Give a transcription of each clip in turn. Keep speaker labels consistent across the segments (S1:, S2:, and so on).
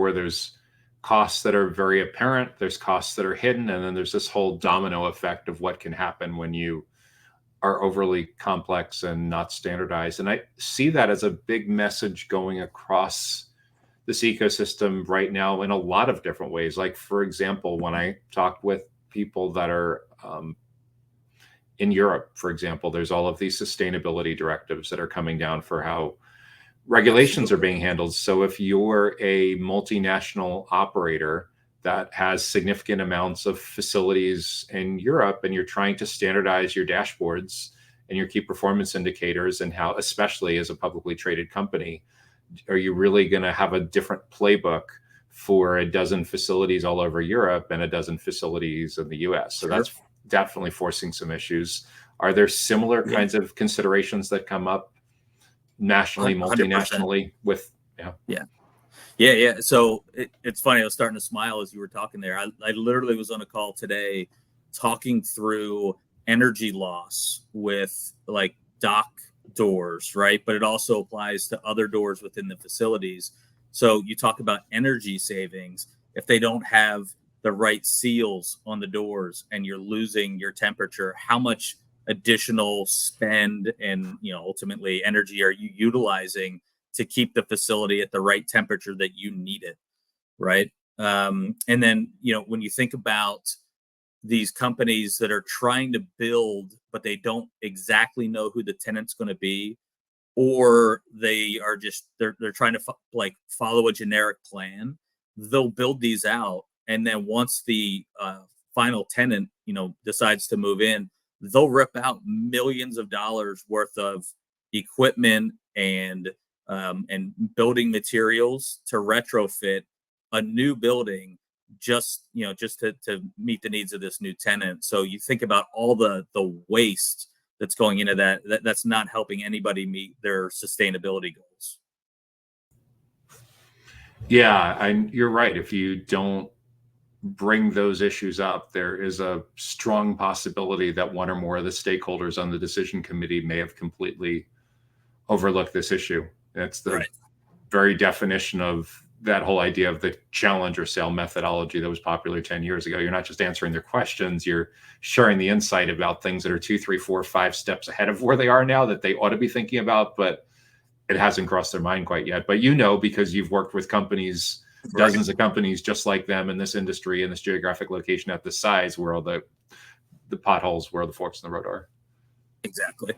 S1: where there's costs that are very apparent, there's costs that are hidden, and then there's this whole domino effect of what can happen when you are overly complex and not standardized. And I see that as a big message going across this ecosystem right now in a lot of different ways. Like, for example, when I talk with people that are in Europe, for example, there's all of these sustainability directives that are coming down for how regulations are being handled. So if you're a multinational operator that has significant amounts of facilities in Europe and you're trying to standardize your dashboards and your key performance indicators, and how, especially as a publicly traded company, are you really going to have a different playbook for a dozen facilities all over Europe and a dozen facilities in the US? So that's definitely forcing some issues. Are there similar kinds of considerations that come up nationally,
S2: 100%.
S1: multinationally with?
S2: Yeah. So it's funny. I was starting to smile as you were talking there. I literally was on a call today talking through energy loss with like dock doors, right? But it also applies to other doors within the facilities. So you talk about energy savings. If they don't have the right seals on the doors and you're losing your temperature, how much additional spend and ultimately energy are you utilizing to keep the facility at the right temperature that you need it, right? And then when you think about these companies that are trying to build but they don't exactly know who the tenant's going to be, or they are just they're trying to follow a generic plan, they'll build these out, and then once the final tenant decides to move in, they'll rip out millions of dollars worth of equipment and building materials to retrofit a new building just to meet the needs of this new tenant. So you think about all the waste that's going into that's not helping anybody meet their sustainability goals.
S1: Yeah, and you're right. If you don't bring those issues up, there is a strong possibility that one or more of the stakeholders on the decision committee may have completely overlooked this issue. That's the very definition of that whole idea of the challenger sale methodology that was popular 10 years ago. You're not just answering their questions, you're sharing the insight about things that are 2, 3, 4, 5 steps ahead of where they are now that they ought to be thinking about, but it hasn't crossed their mind quite yet. But because you've worked with companies, dozens of companies just like them in this industry, in this geographic location at this size, where all the potholes, where the forks in the road are.
S2: Exactly.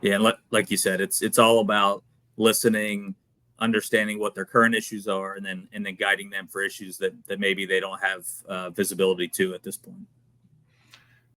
S2: Yeah, and like you said, it's all about listening, understanding what their current issues are, and then guiding them for issues that maybe they don't have visibility to at this point.